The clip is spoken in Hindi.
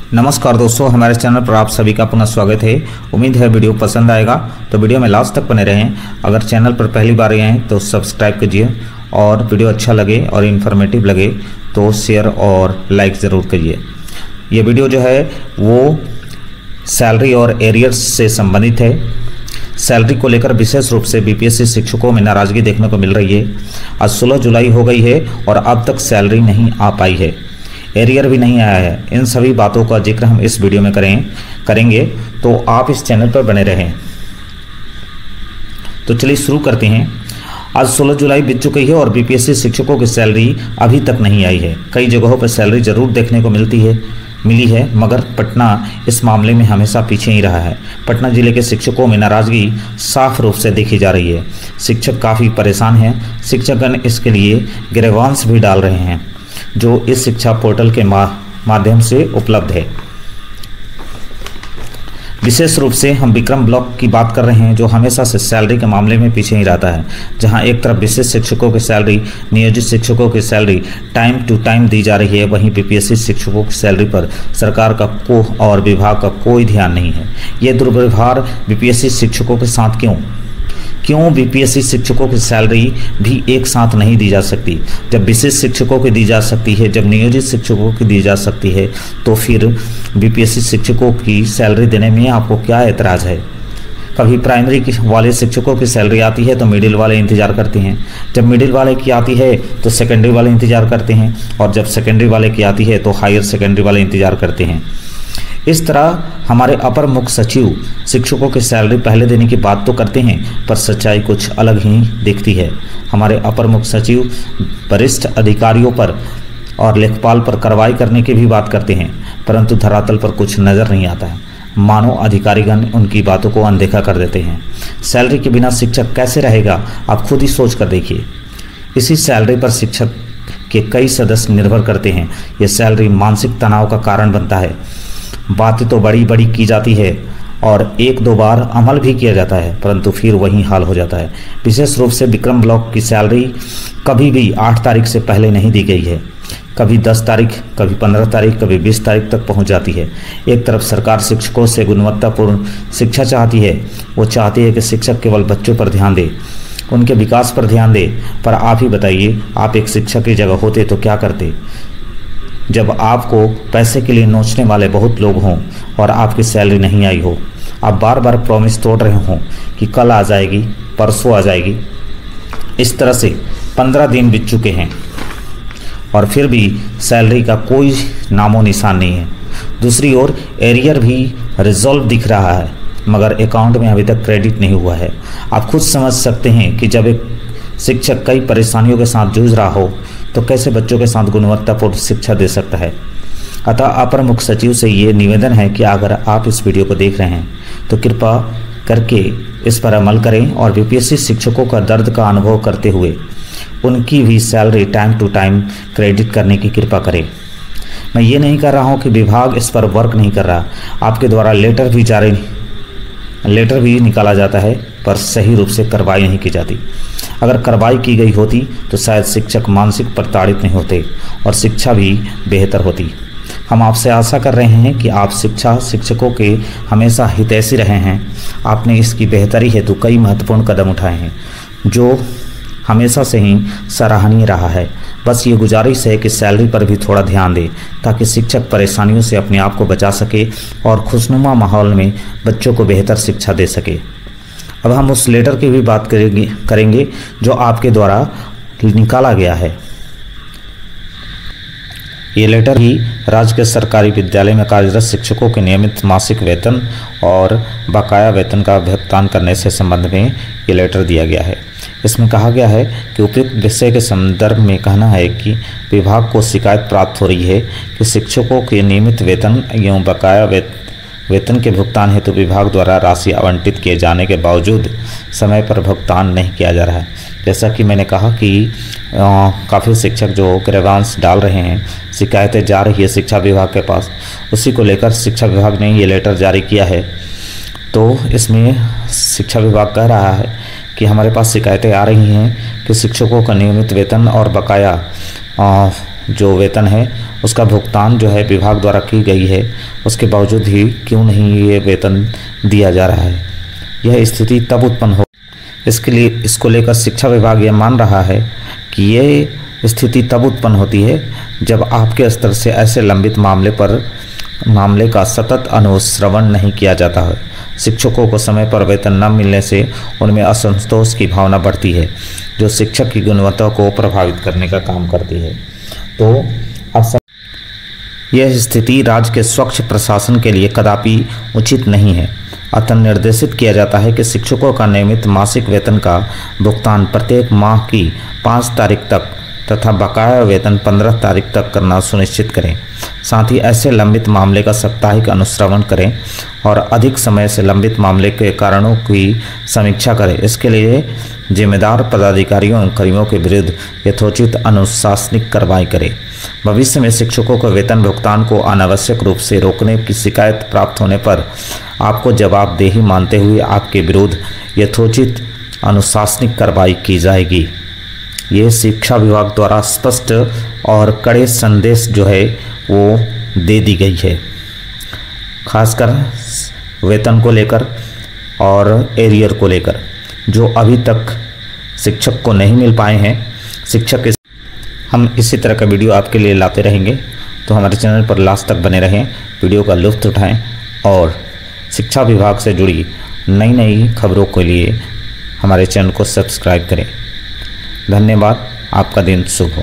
नमस्कार दोस्तों, हमारे चैनल पर आप सभी का पुनः स्वागत है। उम्मीद है वीडियो पसंद आएगा, तो वीडियो में लास्ट तक बने रहें। अगर चैनल पर पहली बार आए हैं तो सब्सक्राइब कीजिए और वीडियो अच्छा लगे और इन्फॉर्मेटिव लगे तो शेयर और लाइक ज़रूर करिए। ये वीडियो जो है वो सैलरी और एरियर्स से संबंधित है। सैलरी को लेकर विशेष रूप से बीपीएससी शिक्षकों में नाराज़गी देखने को मिल रही है। आज 16 जुलाई हो गई है और अब तक सैलरी नहीं आ पाई है, एरियर भी नहीं आया है। इन सभी बातों का जिक्र हम इस वीडियो में करेंगे, तो आप इस चैनल पर बने रहें। तो चलिए शुरू करते हैं। आज 16 जुलाई बीत चुकी है और बीपीएससी शिक्षकों की सैलरी अभी तक नहीं आई है। कई जगहों पर सैलरी जरूर देखने को मिली है, मगर पटना इस मामले में हमेशा पीछे ही रहा है। पटना जिले के शिक्षकों में नाराज़गी साफ रूप से देखी जा रही है। शिक्षक काफ़ी परेशान हैं। शिक्षकगण इसके लिए ग्रीवांस भी डाल रहे हैं, जो इस शिक्षा पोर्टल के माध्यम से उपलब्ध है। विशेष रूप से हम विक्रम ब्लॉक की बात कर रहे हैं, जो हमेशा से सैलरी के मामले में पीछे ही रहता है। जहां एक तरफ विशेष शिक्षकों की सैलरी, नियोजित शिक्षकों की सैलरी टाइम टू टाइम दी जा रही है, वहीं बीपीएससी शिक्षकों की सैलरी पर सरकार का और विभाग का कोई ध्यान नहीं है। ये दुर्व्यवहार बीपीएससी शिक्षकों के साथ क्यों बीपीएससी शिक्षकों की सैलरी भी एक साथ नहीं दी जा सकती? जब विशेष शिक्षकों की दी जा सकती है, जब नियोजित शिक्षकों की दी जा सकती है, तो फिर बीपीएससी शिक्षकों की सैलरी देने में आपको क्या एतराज़ है? कभी प्राइमरी वाले शिक्षकों की सैलरी आती है तो मिडिल वाले इंतज़ार करते हैं, जब मिडिल वाले की आती है तो सेकेंडरी वाले इंतज़ार करते हैं, और जब सेकेंडरी वाले की आती है तो हायर सेकेंडरी वाले इंतज़ार करते हैं। इस तरह हमारे अपर मुख्य सचिव शिक्षकों की सैलरी पहले देने की बात तो करते हैं, पर सच्चाई कुछ अलग ही दिखती है। हमारे अपर मुख्य सचिव वरिष्ठ अधिकारियों पर और लेखपाल पर कार्रवाई करने की भी बात करते हैं, परंतु धरातल पर कुछ नज़र नहीं आता है। मानो अधिकारीगण उनकी बातों को अनदेखा कर देते हैं। सैलरी के बिना शिक्षक कैसे रहेगा, आप खुद ही सोच कर देखिए। इसी सैलरी पर शिक्षक के कई सदस्य निर्भर करते हैं। ये सैलरी मानसिक तनाव का कारण बनता है। बातें तो बड़ी बड़ी की जाती है और एक दो बार अमल भी किया जाता है, परंतु फिर वही हाल हो जाता है। विशेष रूप से विक्रम ब्लॉक की सैलरी कभी भी 8 तारीख से पहले नहीं दी गई है। कभी 10 तारीख, कभी 15 तारीख, कभी 20 तारीख तक पहुंच जाती है। एक तरफ सरकार शिक्षकों से गुणवत्तापूर्ण शिक्षा चाहती है। वो चाहती है कि शिक्षक केवल बच्चों पर ध्यान दे, उनके विकास पर ध्यान दे। पर आप ही बताइए, आप एक शिक्षक की जगह होते तो क्या करते? जब आपको पैसे के लिए नोचने वाले बहुत लोग हों और आपकी सैलरी नहीं आई हो, आप बार बार प्रॉमिस तोड़ रहे हों कि कल आ जाएगी, परसों आ जाएगी। इस तरह से 15 दिन बीत चुके हैं और फिर भी सैलरी का कोई नामो निशान नहीं है। दूसरी ओर एरियर भी रिजॉल्व दिख रहा है, मगर अकाउंट में अभी तक क्रेडिट नहीं हुआ है। आप खुद समझ सकते हैं कि जब एक शिक्षक कई परेशानियों के साथ जूझ रहा हो तो कैसे बच्चों के साथ गुणवत्तापूर्ण शिक्षा दे सकता है। अतः अपर मुख्य सचिव से ये निवेदन है कि अगर आप इस वीडियो को देख रहे हैं तो कृपया करके इस पर अमल करें और बीपीएससी शिक्षकों का दर्द का अनुभव करते हुए उनकी भी salary time to time credit करने की कृपा करें। मैं ये नहीं कर रहा हूँ कि विभाग इस पर वर्क नहीं कर रहा। आपके द्वारा लेटर भी निकाला जाता है, पर सही रूप से कार्रवाई नहीं की जाती। अगर कार्रवाई की गई होती तो शायद शिक्षक मानसिक प्रताड़ित नहीं होते और शिक्षा भी बेहतर होती। हम आपसे आशा कर रहे हैं कि आप शिक्षकों के हमेशा हितैषी रहे हैं। आपने इसकी बेहतरी हेतु कई महत्वपूर्ण कदम उठाए हैं, जो हमेशा से ही सराहनीय रहा है। बस ये गुजारिश है कि सैलरी पर भी थोड़ा ध्यान दें, ताकि शिक्षक परेशानियों से अपने आप को बचा सके और खुशनुमा माहौल में बच्चों को बेहतर शिक्षा दे सके। अब हम उस लेटर की भी बात करेंगे जो आपके द्वारा निकाला गया है। ये लेटर ही राज्य के सरकारी विद्यालय में कार्यरत शिक्षकों के नियमित मासिक वेतन और बकाया वेतन का भुगतान करने से संबंध में ये लेटर दिया गया है। इसमें कहा गया है कि उपयुक्त विषय के संदर्भ में कहना है कि विभाग को शिकायत प्राप्त हो रही है कि शिक्षकों के नियमित वेतन एवं बकाया वेतन के भुगतान हेतु विभाग द्वारा राशि आवंटित किए जाने के बावजूद समय पर भुगतान नहीं किया जा रहा है। जैसा कि मैंने कहा कि काफ़ी शिक्षक जो ग्रीवांस डाल रहे हैं, शिकायतें जा रही है शिक्षा विभाग के पास, उसी को लेकर शिक्षा विभाग ने ये लेटर जारी किया है। तो इसमें शिक्षा विभाग कह रहा है कि हमारे पास शिकायतें आ रही हैं कि शिक्षकों का नियमित वेतन और बकाया जो वेतन है उसका भुगतान जो है विभाग द्वारा की गई है, उसके बावजूद ही क्यों नहीं ये वेतन दिया जा रहा है। यह स्थिति तब उत्पन्न हो, इसको लेकर शिक्षा विभाग यह मान रहा है कि ये स्थिति तब उत्पन्न होती है जब आपके स्तर से ऐसे लंबित मामले का सतत अनुश्रवण नहीं किया जाता है। शिक्षकों को समय पर वेतन न मिलने से उनमें असंतोष की भावना बढ़ती है, जो शिक्षक की गुणवत्ता को प्रभावित करने का काम करती है। तो अब यह स्थिति राज्य के स्वच्छ प्रशासन के लिए कदापि उचित नहीं है। अतः निर्देशित किया जाता है कि शिक्षकों का नियमित मासिक वेतन का भुगतान प्रत्येक माह की 5 तारीख तक तथा बकाया वेतन 15 तारीख तक करना सुनिश्चित करें। साथ ही ऐसे लंबित मामले का साप्ताहिक अनुश्रवण करें और अधिक समय से लंबित मामले के कारणों की समीक्षा करें। इसके लिए जिम्मेदार पदाधिकारियों एवं कर्मियों के विरुद्ध यथोचित अनुशासनिक कार्रवाई करें। भविष्य में शिक्षकों के वेतन भुगतान को अनावश्यक रूप से रोकने की शिकायत प्राप्त होने पर आपको जवाबदेही मानते हुए आपके विरुद्ध यथोचित अनुशासनिक कार्रवाई की जाएगी। ये शिक्षा विभाग द्वारा स्पष्ट और कड़े संदेश जो है वो दे दी गई है, खासकर वेतन को लेकर और एरियर को लेकर, जो अभी तक शिक्षक को नहीं मिल पाए हैं। हम इसी तरह का वीडियो आपके लिए लाते रहेंगे, तो हमारे चैनल पर लास्ट तक बने रहें, वीडियो का लुत्फ उठाएं और शिक्षा विभाग से जुड़ी नई खबरों के लिए हमारे चैनल को सब्सक्राइब करें। धन्यवाद। आपका दिन शुभ हो।